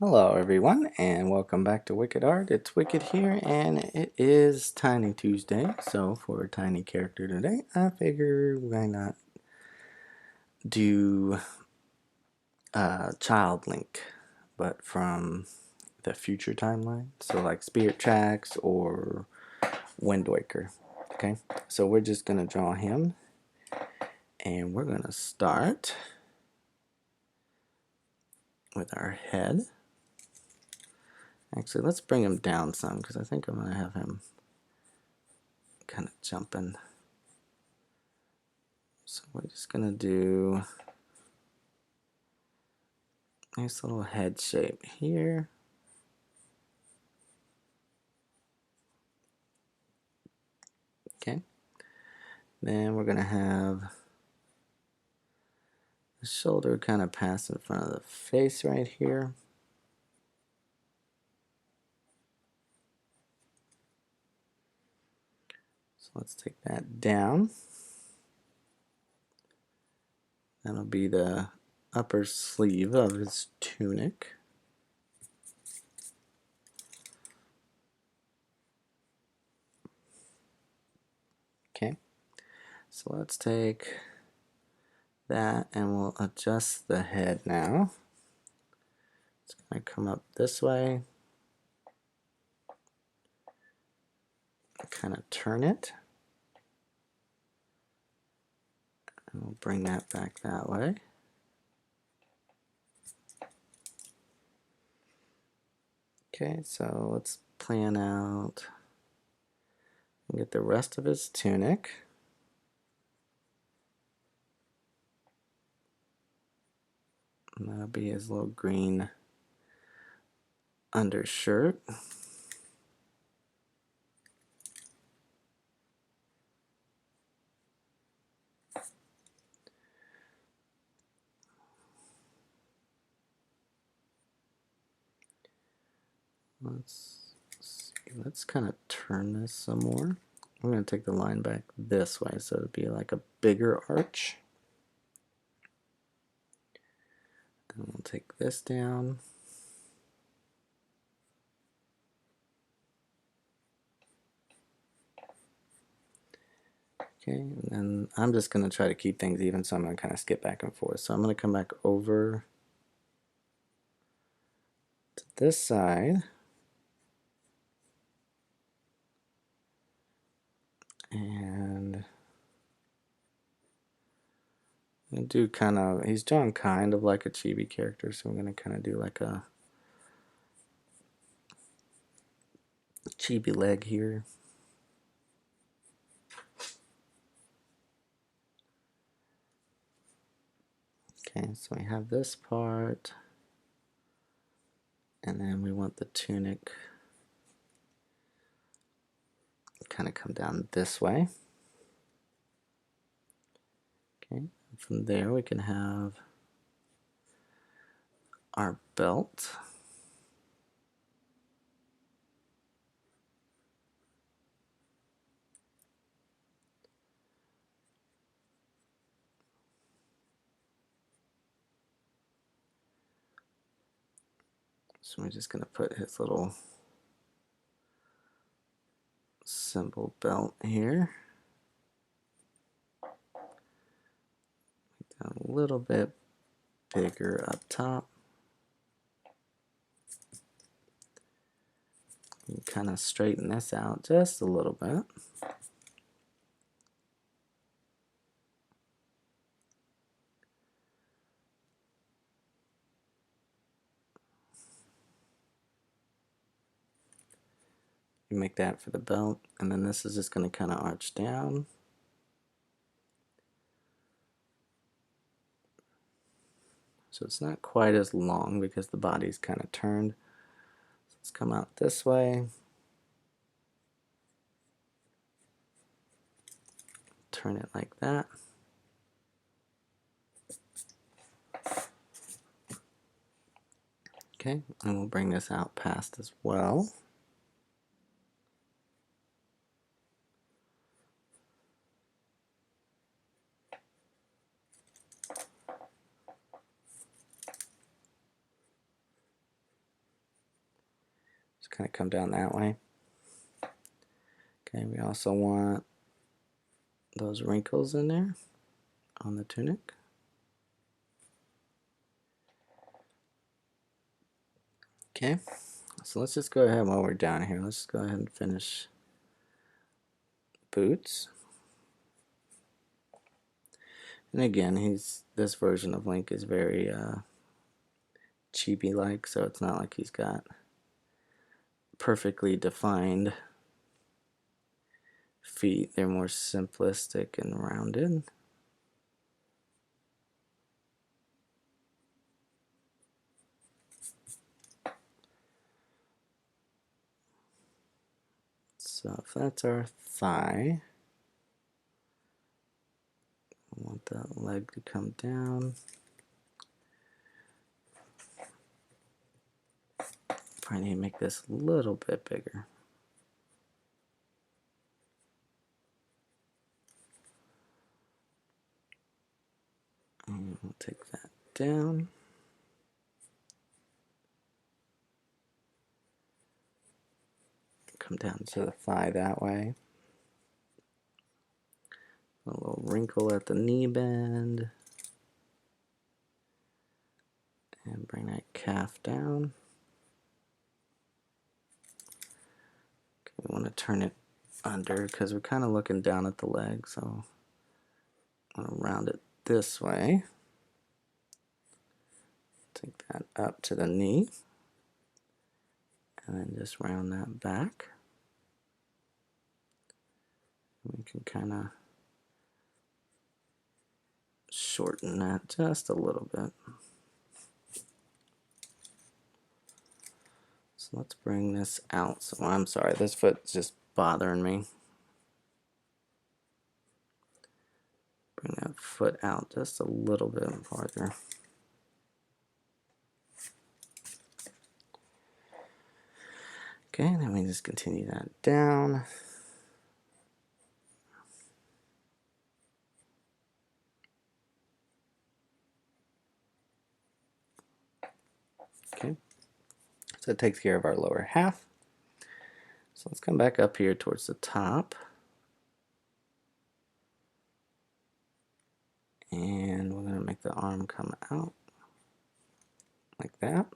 Hello everyone and welcome back to Wicked Art. It's Wicked here and it is Tiny Tuesday. So for a tiny character today, I figure why not do Child Link, but from the future timeline. So like Spirit Tracks or Windwaker. Okay, so we're just gonna draw him and we're gonna start with our head. Actually, let's bring him down some because I think I'm gonna have him kind of jumping. So we're just gonna do a nice little head shape here. Okay. Then we're gonna have the shoulder kind of pass in front of the face right here. So let's take that down. That'll be the upper sleeve of his tunic. Okay, so let's take that and we'll adjust the head now. It's going to come up this way. Kind of turn it. And we'll bring that back that way. Okay, so let's plan out and get the rest of his tunic. And that'll be his little green undershirt. Let's see, let's kind of turn this some more. I'm going to take the line back this way so it'll be like a bigger arch. And we'll take this down. Okay, and then I'm just going to try to keep things even, so I'm going to kind of skip back and forth. So I'm going to come back over to this side. And do kind of, he's drawn kind of like a chibi character, so I'm going to kind of do like a chibi leg here. Okay, so we have this part, and then we want the tunic kind of come down this way. Okay, from there we can have our belt. So we're just going to put his little symbol belt here. Make that a little bit bigger up top. And kind of straighten this out just a little bit. You make that for the belt, and then this is just going to kind of arch down. So it's not quite as long because the body's kind of turned. So let's come out this way. Turn it like that. Okay, and we'll bring this out past as well. kind of come down that way. Okay, we also want those wrinkles in there on the tunic. Okay, so let's just go ahead while we're down here. Let's go ahead and finish boots. And again, this version of Link is very chibi-like, so it's not like he's got perfectly defined feet. They're more simplistic and rounded. So if that's our thigh, I want that leg to come down. Probably need to make this a little bit bigger. And we'll take that down. Come down to the thigh that way. A little wrinkle at the knee bend. And bring that calf down. Okay, we want to turn it under because we're kind of looking down at the leg, so I'm going to round it this way. Take that up to the knee. And then just round that back. We can kind of shorten that just a little bit. So let's bring this out. So I'm sorry, this foot's just bothering me. Bring that foot out just a little bit farther. Okay, then we just continue that down. Okay, so it takes care of our lower half. So let's come back up here towards the top. And we're going to make the arm come out like that.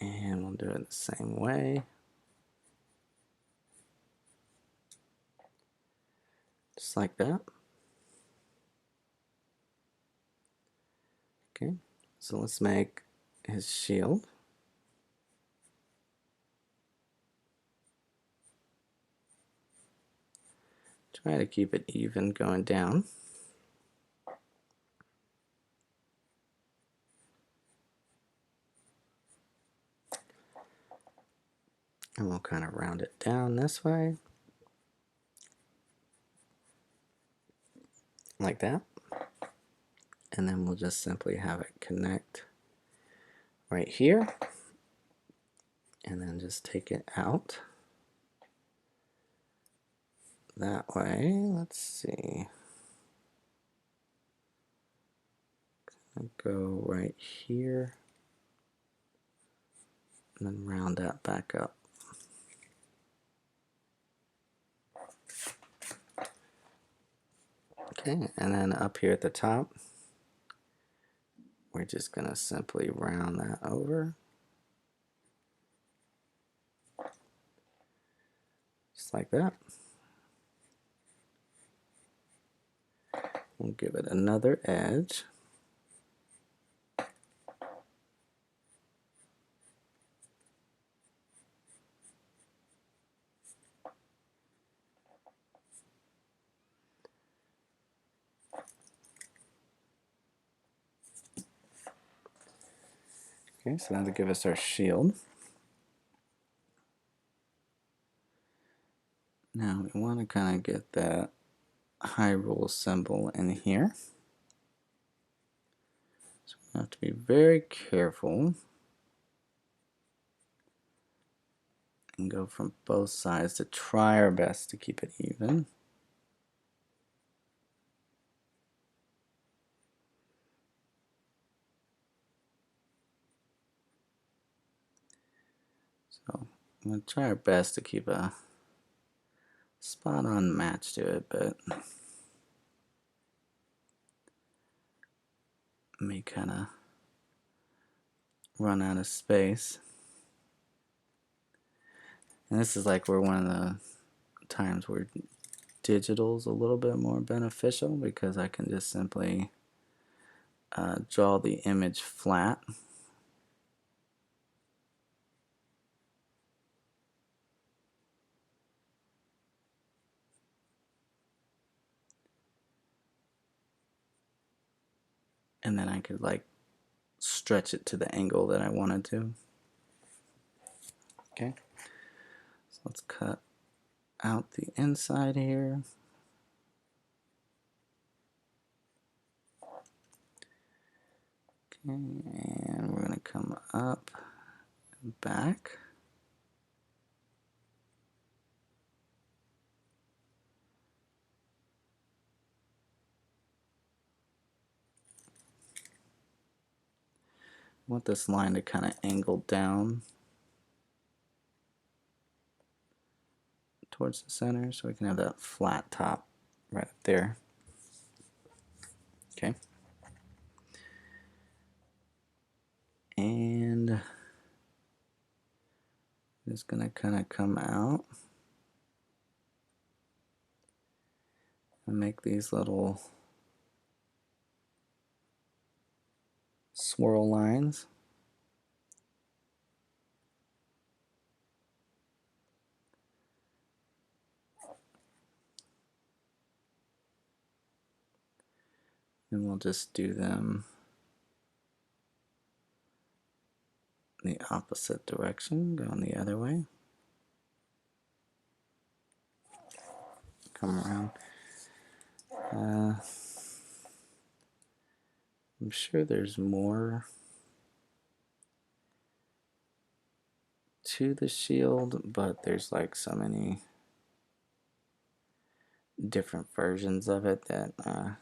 And we'll do it the same way. Just like that. Okay, so let's make his shield. Try to keep it even going down. And we'll kind of round it down this way. Like that. And then we'll just simply have it connect right here. And then just take it out. That way, let's see. Go right here. And then round that back up. Okay, and then up here at the top, we're just going to simply round that over. Just like that. We'll give it another edge. Okay, so that'll give us our shield. Now we want to kind of get that Hyrule symbol in here. So we have to be very careful and go from both sides to try our best to keep it even. I'm going to try our best to keep a spot on match to it, but may kind of run out of space. And this is like where one of the times where digital's a little bit more beneficial, because I can just simply draw the image flat. And then I could like stretch it to the angle that I wanted to. Okay, so let's cut out the inside here. Okay, and we're going to come up and back. I want this line to kind of angle down towards the center so we can have that flat top right up there. Okay. And it's going to kind of come out and make these little swirl lines. And we'll just do them the opposite direction, going the other way. Come around. I'm sure there's more to the shield, but there's like so many different versions of it that I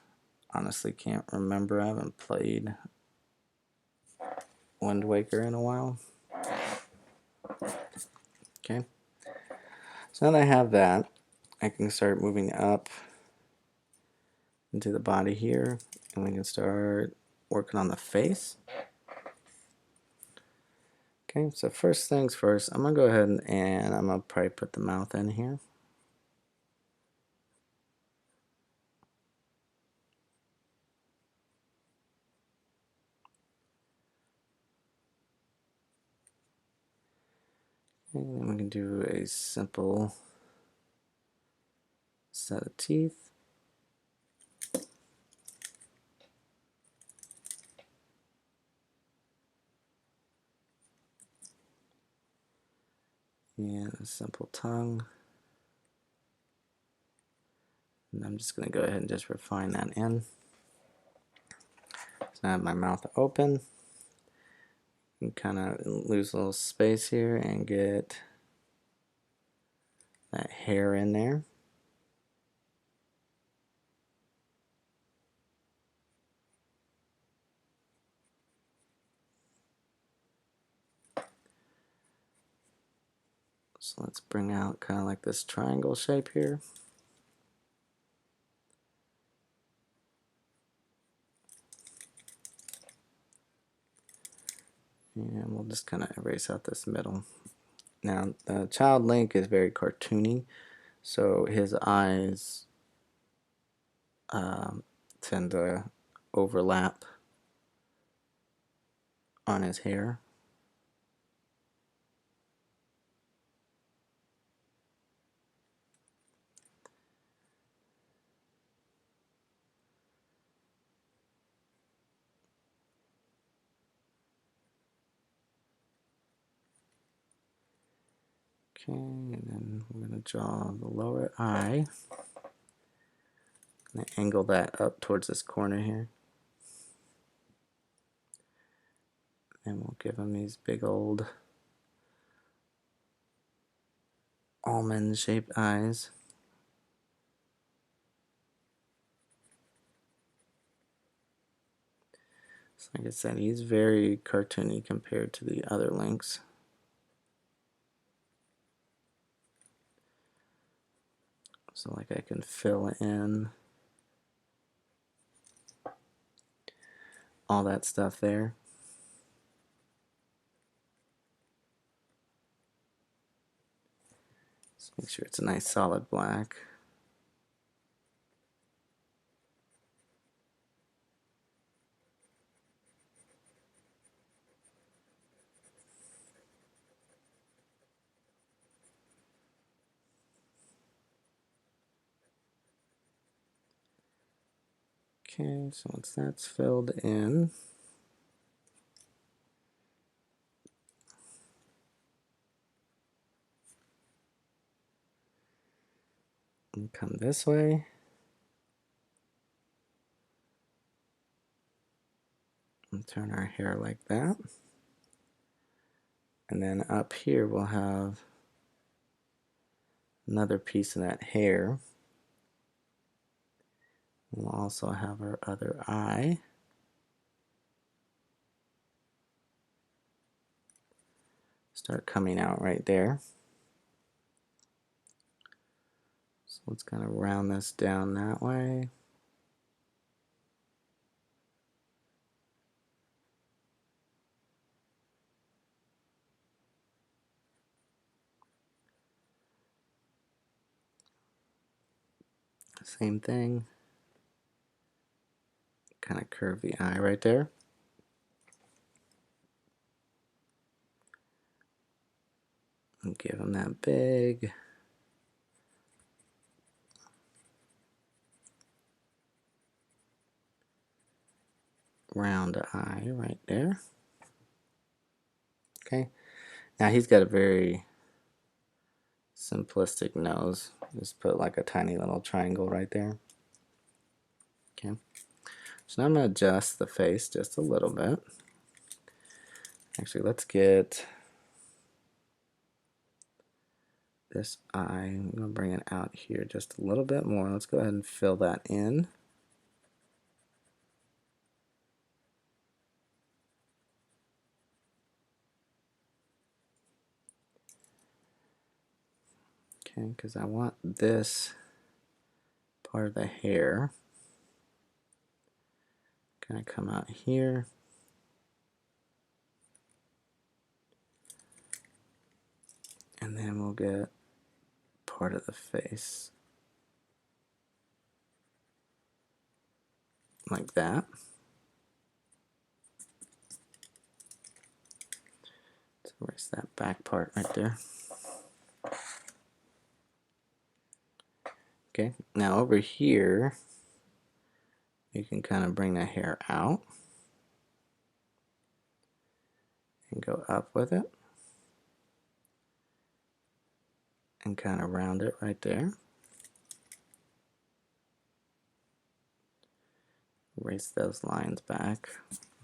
honestly can't remember. I haven't played Windwaker in a while. Okay, so now that I have that, I can start moving up into the body here, and we can start working on the face. Okay, so first things first, I'm gonna go ahead and I'm gonna probably put the mouth in here. And then we can do a simple set of teeth. And a simple tongue. And I'm just going to go ahead and just refine that in. So I have my mouth open. And kind of lose a little space here and get that hair in there. So let's bring out kind of like this triangle shape here. And we'll just kind of erase out this middle. Now, the child Link is very cartoony, so his eyes tend to overlap on his hair. Okay, and then we're going to draw the lower eye. I'm going to angle that up towards this corner here. And we'll give him these big old almond-shaped eyes. So like I said, he's very cartoony compared to the other Links. So like I can fill in all that stuff there. Just make sure it's a nice solid black. Okay, so once that's filled in, and come this way. And turn our hair like that. And then up here we'll have another piece of that hair. We'll also have our other eye. Start coming out right there. So let's kind of round this down that way. Same thing. Kind of curve the eye right there. And give him that big round eye right there. Okay. Now he's got a very simplistic nose. Just put like a tiny little triangle right there. Okay. So now I'm going to adjust the face just a little bit. Actually, let's get this eye. I'm going to bring it out here just a little bit more. Let's go ahead and fill that in. Okay, because I want this part of the hair kind of come out here. And then we'll get part of the face like that. Let's erase that back part right there. Okay, now over here, you can kind of bring the hair out and go up with it and kind of round it right there. Erase those lines back.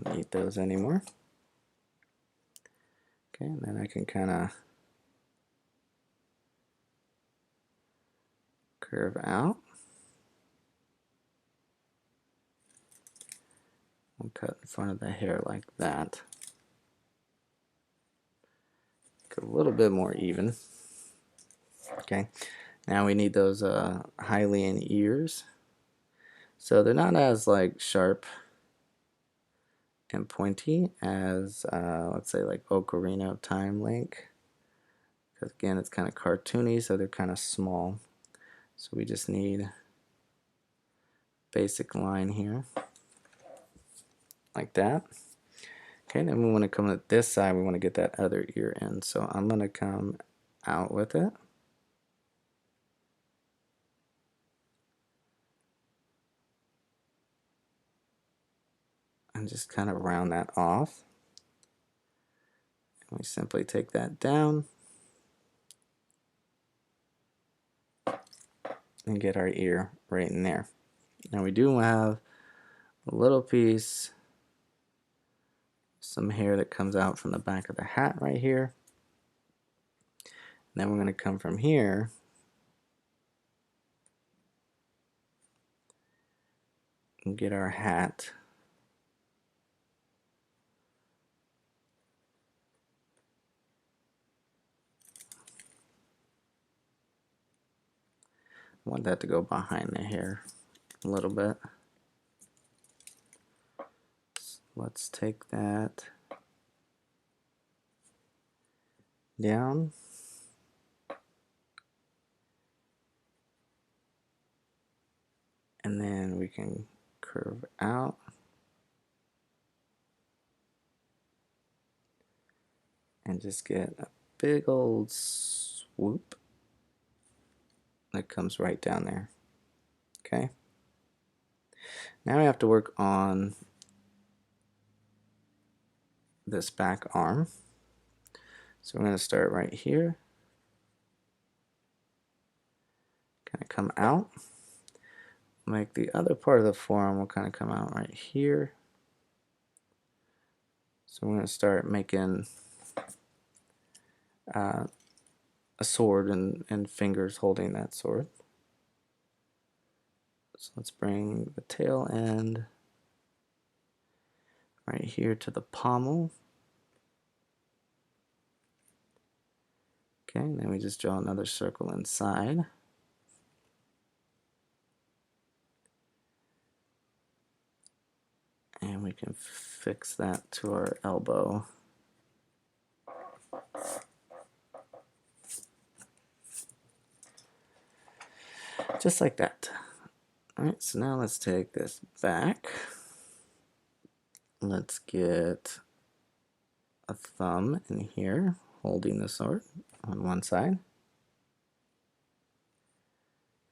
Don't need those anymore. Okay, and then I can kind of curve out. I'll cut in front of the hair like that. Get a little bit more even. Okay, now we need those Hylian ears. So they're not as like sharp and pointy as let's say like Ocarina of Time Link, because again it's kind of cartoony, so they're kind of small. So we just need basic line here like that. Okay, then we want to come at this side, we want to get that other ear in, so I'm going to come out with it and just kind of round that off. And we simply take that down and get our ear right in there. Now we do have a little piece, some hair that comes out from the back of the hat right here. And then we're going to come from here and get our hat want that to go behind the hair a little bit. Let's take that down. And then we can curve out. And just get a big old swoop that comes right down there. Okay. Now we have to work on this back arm. So we're going to start right here. Kind of come out. Make the other part of the forearm will kind of come out right here. So we're going to start making a sword and fingers holding that sword. So let's bring the tail end right here to the pommel. Okay, and then we just draw another circle inside. And we can fix that to our elbow. Just like that. Alright, so now let's take this back. Let's get a thumb in here holding the sword on one side.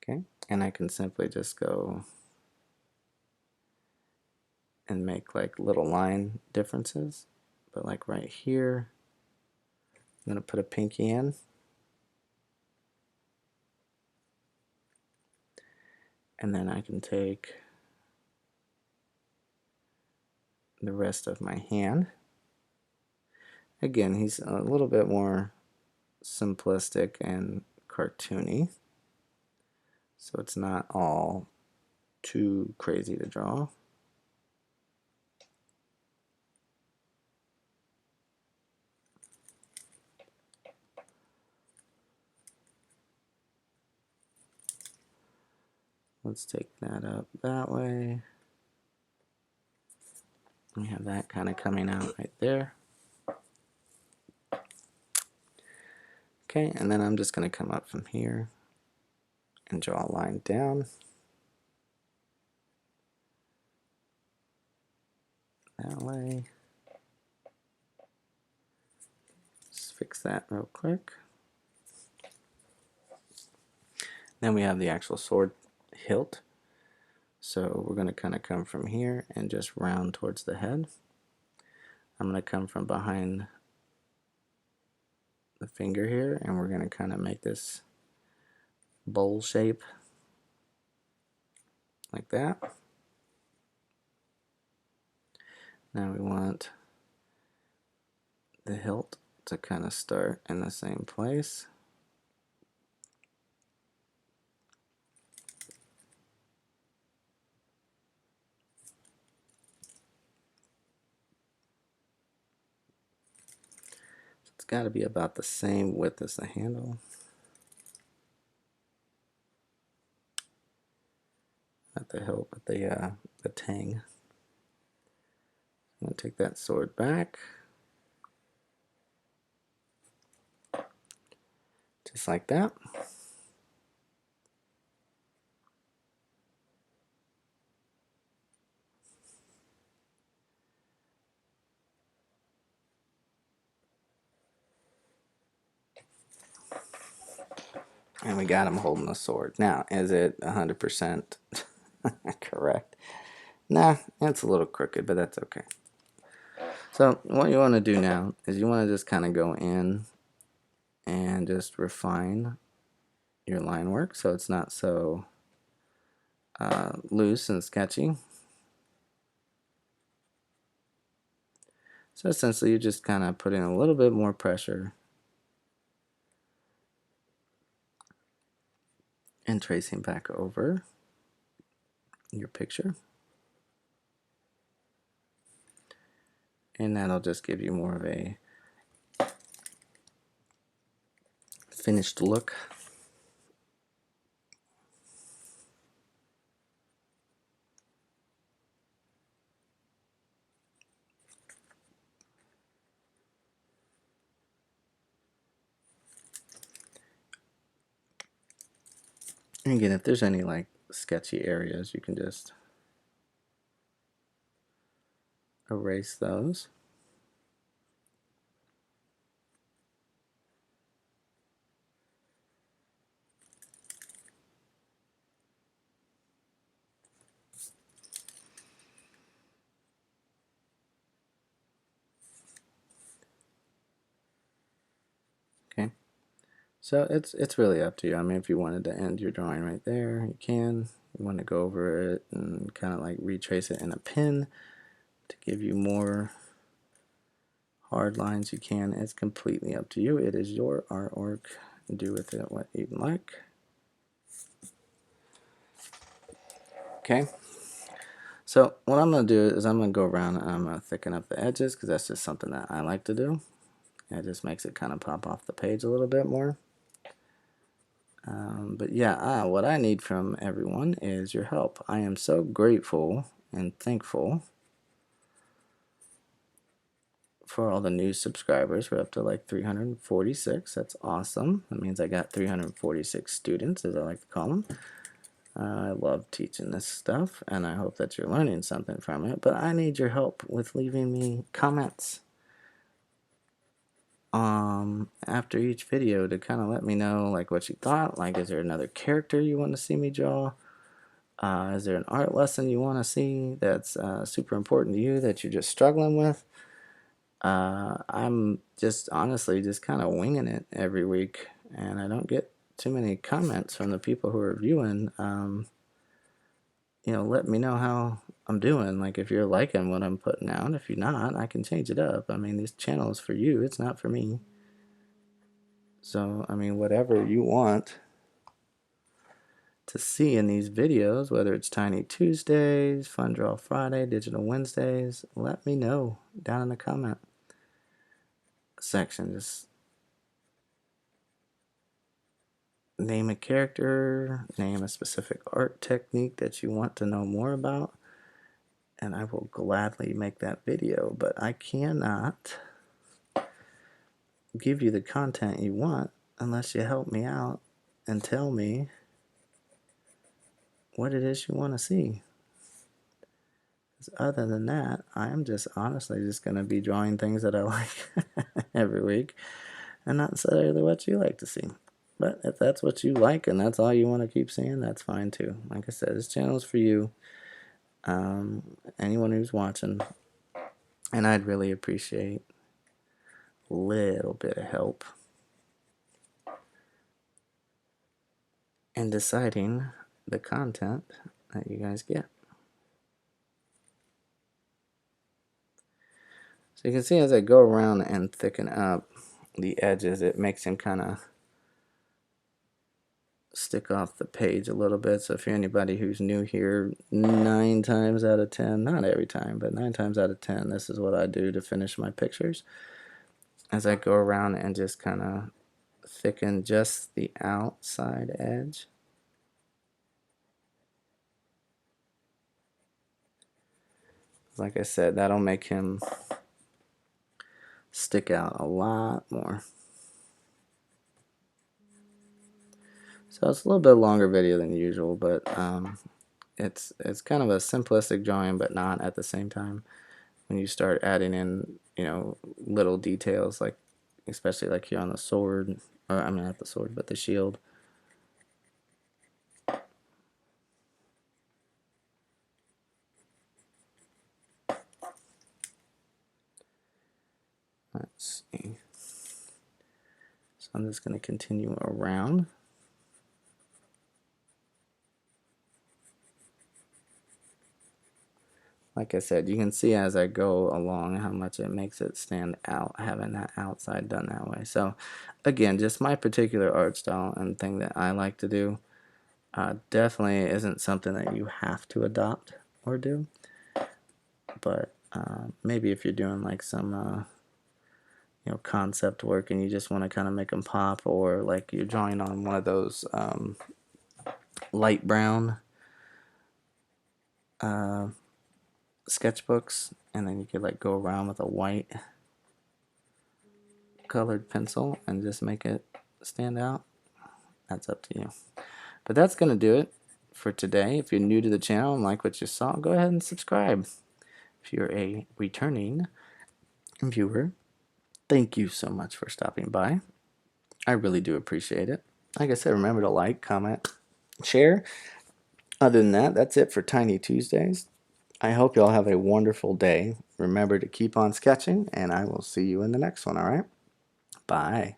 Okay, and I can simply just go and make like little line differences. But like right here, I'm going to put a pinky in. And then I can take the rest of my hand. Again, he's a little bit more simplistic and cartoony, so it's not all too crazy to draw. Let's take that up that way. We have that kind of coming out right there. Okay, and then I'm just going to come up from here and draw a line down. That way. Just fix that real quick. Then we have the actual sword hilt. So we're going to kind of come from here and just round towards the head. I'm going to come from behind the finger here, and we're going to kind of make this bowl shape like that. Now we want the hilt to kind of start in the same place. It's got to be about the same width as the handle. Not the hilt, but the tang. I'm going to take that sword back. Just like that. And we got him holding the sword. Now, is it 100% correct? Nah, it's a little crooked, but that's okay. So what you want to do now is you want to just kind of go in and just refine your line work so it's not so loose and sketchy. So essentially you just kind of put in a little bit more pressure and tracing back over your picture. And that'll just give you more of a finished look. And again, if there's any like sketchy areas, you can just erase those. Okay, so it's really up to you. I mean, if you wanted to end your drawing right there, you can. You want to go over it and kind of like retrace it in a pen to give you more hard lines, you can. It's completely up to you. It is your artwork. Do with it what you like. Okay, so what I'm going to do is I'm going to go around and I'm going to thicken up the edges because that's just something that I like to do. It just makes it kind of pop off the page a little bit more. But yeah, what I need from everyone is your help. I am so grateful and thankful for all the new subscribers. We're up to like 346. That's awesome. That means I got 346 students, as I like to call them. I love teaching this stuff, and I hope that you're learning something from it. But I need your help with leaving me comments after each video to kind of let me know like what you thought. Like, is there another character you want to see me draw? Is there an art lesson you want to see that's super important to you that you're just struggling with? I'm just honestly just kind of winging it every week, and I don't get too many comments from the people who are viewing. You know, let me know how I'm doing. Like, if you're liking what I'm putting out. If you're not, I can change it up. I mean, this channel is for you. It's not for me. So, I mean, whatever you want to see in these videos, whether it's Tiny Tuesdays, Fun Draw Friday, Digital Wednesdays, let me know down in the comment section. Just name a character, name a specific art technique that you want to know more about, and I will gladly make that video. But I cannot give you the content you want unless you help me out and tell me what it is you want to see. Other than that, I'm just honestly just going to be drawing things that I like every week and not necessarily what you like to see. But if that's what you like and that's all you want to keep seeing, that's fine too. Like I said, this channel is for you, anyone who's watching, and I'd really appreciate a little bit of help in deciding the content that you guys get. So you can see as I go around and thicken up the edges, it makes him kind of stick off the page a little bit. So if you're anybody who's new here, 9 times out of 10, not every time, but 9 times out of 10, this is what I do to finish my pictures. As I go around and just kind of thicken just the outside edge. Like I said, that'll make him stick out a lot more. So it's a little bit longer video than usual, but it's kind of a simplistic drawing, but not at the same time. When you start adding in, you know, little details, like especially like here on the sword, or I mean not the sword, but the shield. Let's see. So I'm just going to continue around. Like I said, you can see as I go along how much it makes it stand out, having that outside done that way. So again, just my particular art style and thing that I like to do definitely isn't something that you have to adopt or do. But maybe if you're doing like some you know, concept work and you just want to kind of make them pop, or like you're drawing on one of those light brown sketchbooks, and then you could like go around with a white colored pencil and just make it stand out. That's up to you. But that's going to do it for today. If you're new to the channel and like what you saw, go ahead and subscribe. If you're a returning viewer, thank you so much for stopping by. I really do appreciate it. Like I said, remember to like, comment, share. Other than that, that's it for Tiny Tuesdays. I hope you all have a wonderful day. Remember to keep on sketching, and I will see you in the next one, all right? Bye.